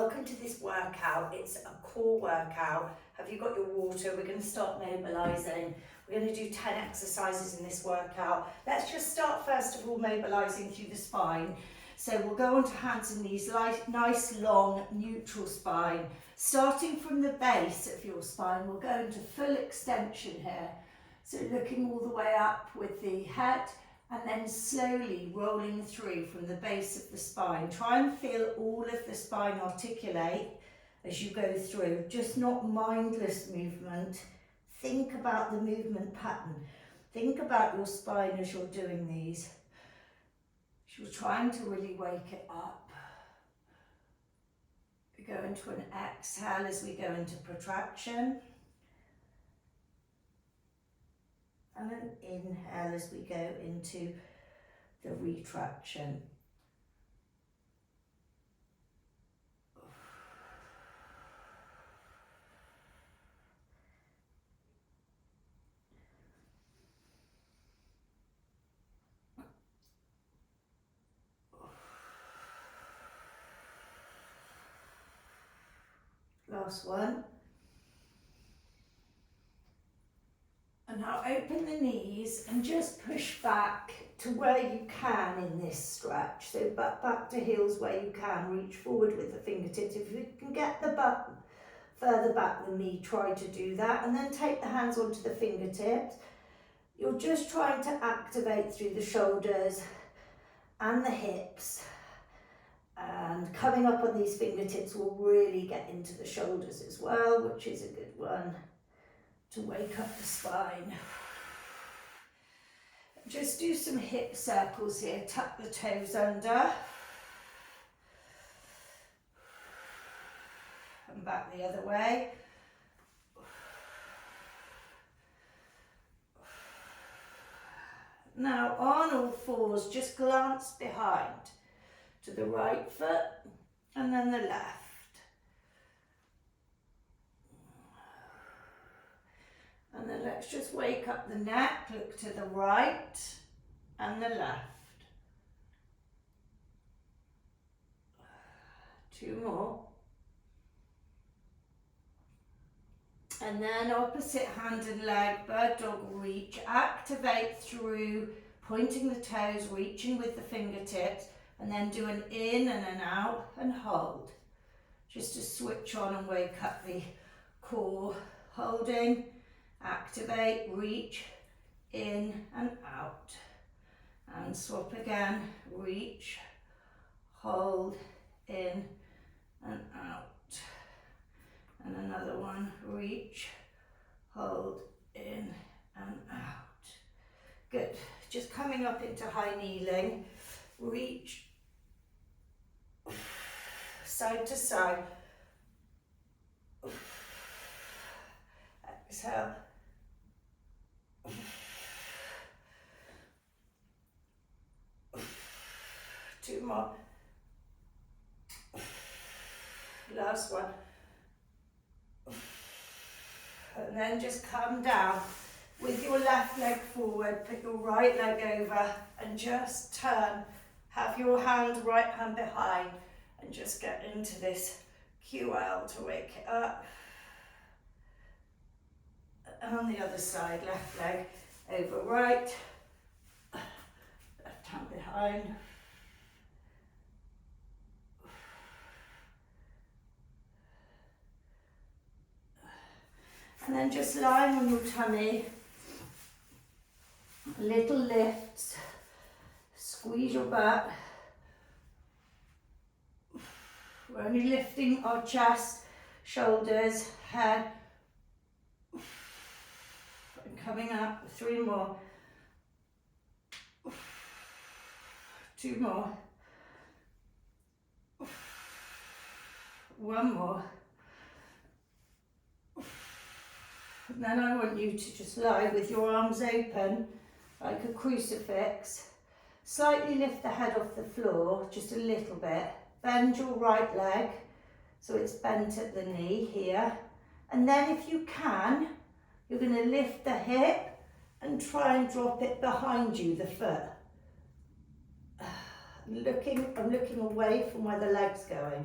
welcome to this workout. It's a core workout. Have you got your water? We're going to start mobilising. We're going to do 10 exercises in this workout. Let's just start first of all mobilising through the spine. So we'll go on to hands and knees, nice long neutral spine. Starting from the base of your spine, we'll go into full extension here. So looking all the way up with the head and then slowly rolling through from the base of the spine. Try and feel all of the spine articulate as you go through, just not mindless movement. Think about the movement pattern. Think about your spine as you're doing these. You're trying to really wake it up. We go into an exhale as we go into protraction. And an inhale as we go into the retraction. Last one. And now open the knees and just push back to where you can in this stretch. So back to heels where you can. Reach forward with the fingertips. If you can get the butt further back than me, try to do that. And then take the hands onto the fingertips. You're just trying to activate through the shoulders and the hips. And coming up on these fingertips will really get into the shoulders as well, which is a good one to wake up the spine. Just do some hip circles here, tuck the toes under. And back the other way. Now on all fours, just glance behind to the right foot and then the left. And then let's just wake up the neck, look to the right and the left. 2 more. And then opposite hand and leg, bird dog reach. Activate through pointing the toes, reaching with the fingertips, and then do an in and an out and hold. Just to switch on and wake up the core. Holding. Activate, reach, in and out. And swap again, reach, hold, in and out. And another one, reach, hold, in and out. Good. Just coming up into high kneeling. Reach, side to side. Exhale. 2 more. Last one. And then just come down with your left leg forward, put your right leg over and just turn. Have your right hand behind and just get into this QL to wake it up. And on the other side, left leg over right, left hand behind. And then just lying on your tummy, little lifts, squeeze your butt. We're only lifting our chest, shoulders, head. Coming up, 3 more. 2 more. 1 more. And then I want you to just lie with your arms open like a crucifix. Slightly lift the head off the floor, just a little bit. Bend your right leg so it's bent at the knee here. And then if you can, you're going to lift the hip and try and drop it behind you, the foot. I'm looking away from where the leg's going.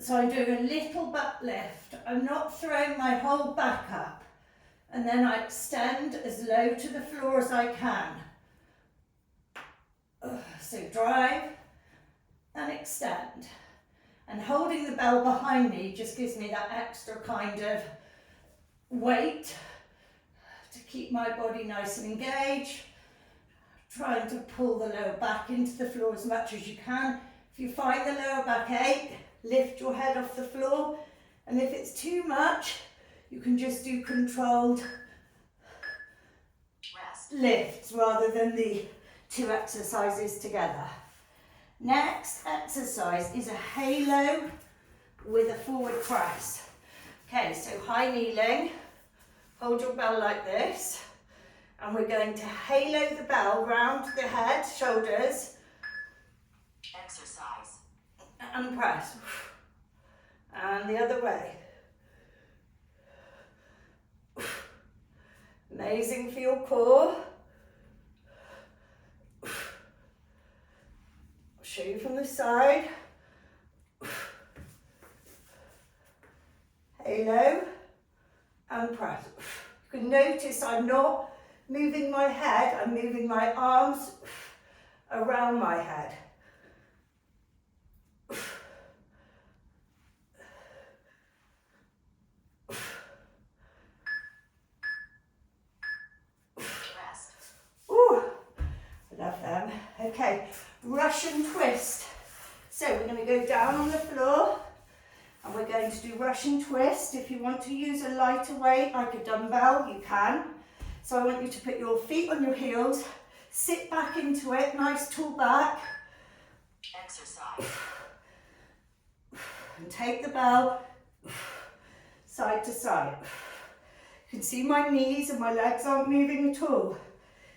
So I'm doing a little back lift. I'm not throwing my whole back up. And then I extend as low to the floor as I can. So drive and extend. And holding the bell behind me just gives me that extra kind of weight to keep my body nice and engaged. Trying to pull the lower back into the floor as much as you can. If you find the lower back ache, lift your head off the floor. And if it's too much, you can just do controlled lifts rather than the two exercises together. Next exercise is a halo with a forward press. Okay, so high kneeling, hold your bell like this, and we're going to halo the bell round the head, shoulders, exercise, and press. And the other way. Amazing for your core. I'll show you from the side. Halo and press. You can notice I'm not moving my head, I'm moving my arms around my head. Love them. Okay, Russian twist. So we're going to go down on the floor and we're going to do Russian twist. If you want to use a lighter weight like a dumbbell, you can. So I want you to put your feet on your heels, sit back into it, nice tall back. Exercise. And take the bell side to side. You can see my knees and my legs aren't moving at all.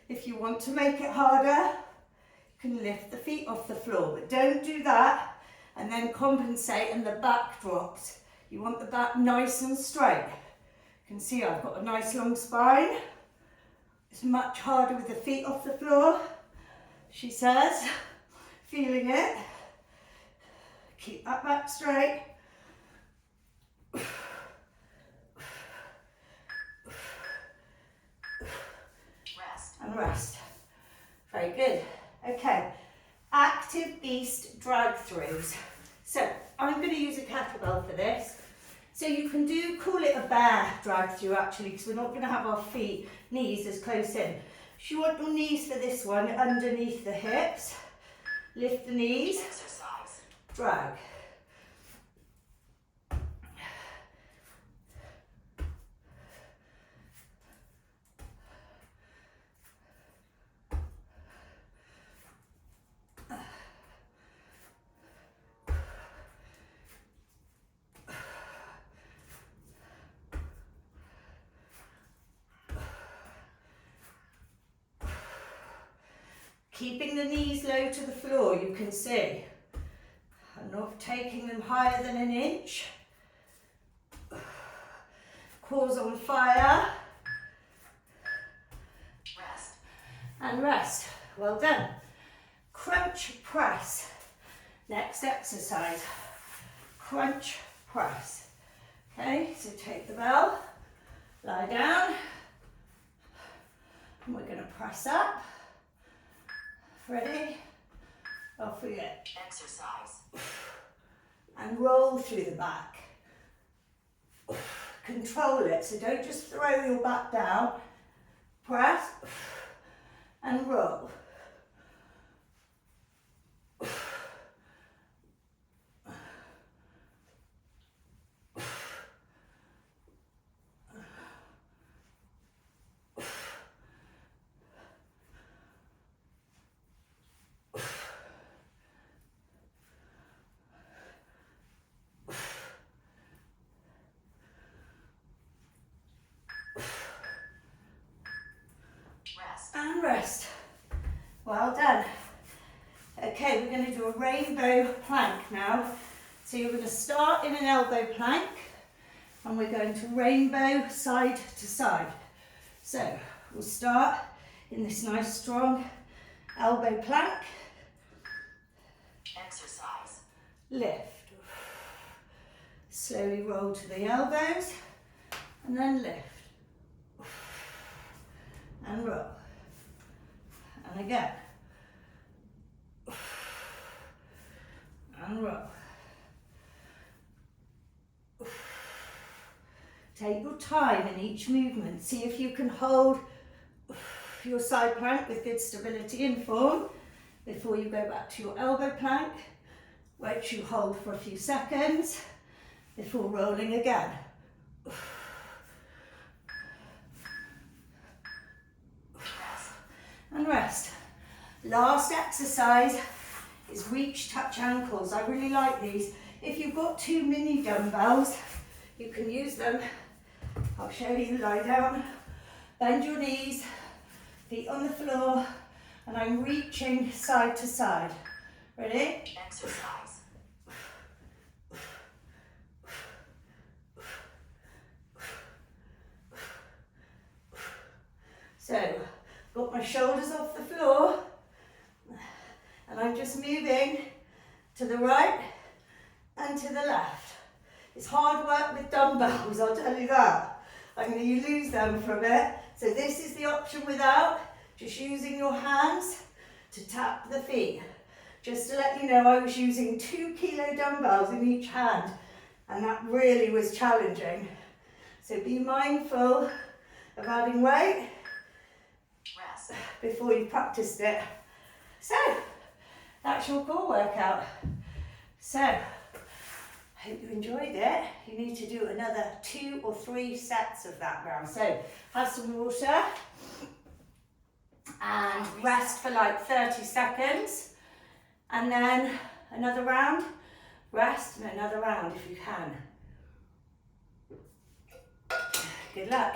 If you want to make it harder, you can lift the feet off the floor, but don't do that and then compensate and the back drops. You want the back nice and straight. You can see I've got a nice long spine. It's much harder with the feet off the floor, she says, feeling it. Keep that back straight. And rest. Very good. Okay, active beast drag throughs. So I'm going to use a kettlebell for this. So you can call it a bear drag through actually, because we're not going to have our knees as close in. If you want your knees for this one underneath the hips, lift the knees, exercise, drag. Keeping the knees low to the floor, you can see. I'm not taking them higher than an inch. Core's on fire. Rest. And rest. Well done. Crunch press. Next exercise. Crunch press. Okay, so take the bell, lie down, and we're going to press up. Ready? Off we go. Exercise. And roll through the back. Control it, so don't just throw your back down. Press and roll. And rest. Well done. Okay, we're going to do a rainbow plank now. So you're going to start in an elbow plank and we're going to rainbow side to side. So we'll start in this nice strong elbow plank. Exercise. Lift. Slowly roll to the elbows and then lift. And roll. And again. And roll. Take your time in each movement. See if you can hold your side plank with good stability and form before you go back to your elbow plank, which you hold for a few seconds before rolling again. And rest. Last exercise is reach, touch ankles. I really like these. If you've got 2 mini dumbbells, you can use them. I'll show you, lie down, bend your knees, feet on the floor, and I'm reaching side to side. Ready? Exercise. So, got my shoulders off the floor, and I'm just moving to the right and to the left. It's hard work with dumbbells, I'll tell you that. I'm going to lose them for a bit. So this is the option without, just using your hands to tap the feet. Just to let you know, I was using 2 kilo dumbbells in each hand, and that really was challenging. So be mindful of adding weight Rest. before you've practiced it. So, that's your core workout. So, I hope you enjoyed it. You need to do another 2 or 3 sets of that round. So, have some water and rest for like 30 seconds. And then another round, rest, and another round if you can. Good luck.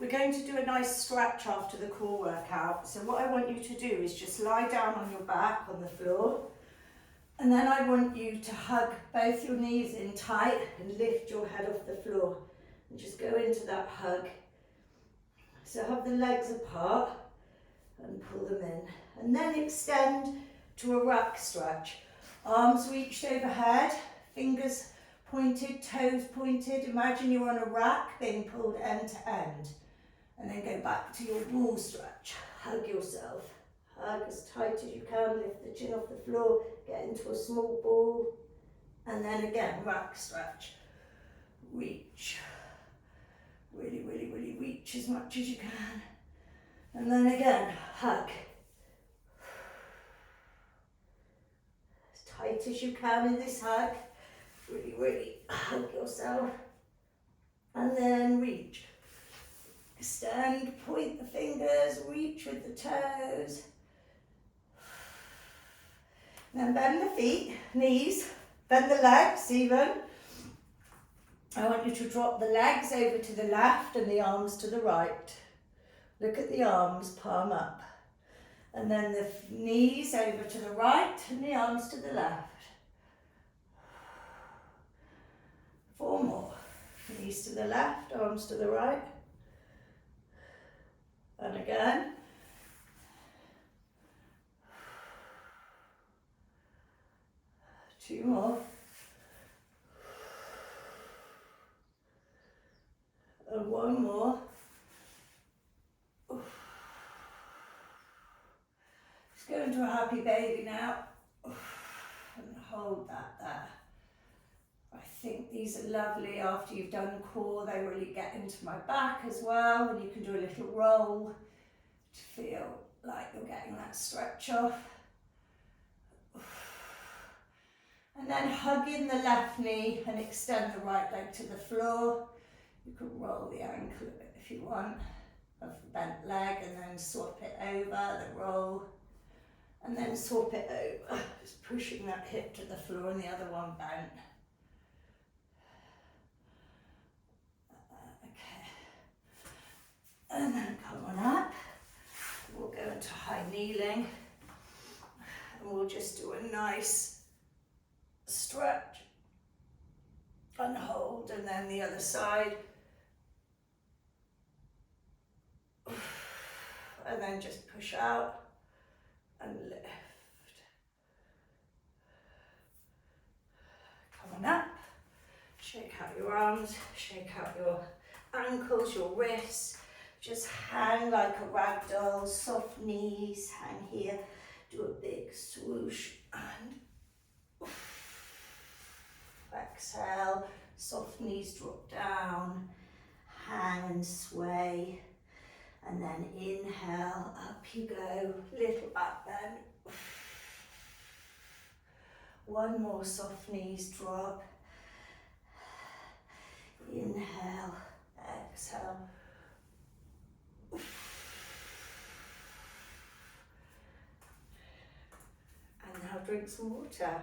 We're going to do a nice stretch after the core workout. So what I want you to do is just lie down on your back on the floor. And then I want you to hug both your knees in tight and lift your head off the floor. And just go into that hug. So have the legs apart and pull them in. And then extend to a rack stretch. Arms reached overhead, fingers pointed, toes pointed. Imagine you're on a rack being pulled end to end. And then go back to your wall stretch. Hug yourself. Hug as tight as you can. Lift the chin off the floor. Get into a small ball. And then again, rack stretch. Reach. Really, really, really reach as much as you can. And then again, hug. As tight as you can in this hug. Really, really hug yourself. And then reach. Extend, point the fingers, reach with the toes. Then bend the feet, knees, bend the legs even. I want you to drop the legs over to the left and the arms to the right. Look at the arms, palm up. And then the knees over to the right and the arms to the left. 4 more. Knees to the left, arms to the right. And again. Two more. And 1 more. Just go into a happy baby now. And hold that there. I think these are lovely after you've done core. They really get into my back as well. And you can do a little roll to feel like you're getting that stretch off. And then hug in the left knee and extend the right leg to the floor. You can roll the ankle a bit if you want. of the bent leg, and then swap it over, the roll, and then swap it over, just pushing that hip to the floor and the other one bent. Okay, and then come on up. We'll go into high kneeling, and we'll just do a nice stretch and hold, and then the other side. And then just push out and lift. Come on up. Shake out your arms, shake out your ankles, your wrists. Just hang like a rag doll, soft knees, hang here. Do a big swoosh and exhale. Soft knees drop down, hang and sway. And then inhale, up you go, little back bend. One more, soft knees drop. Inhale, exhale. And now drink some water.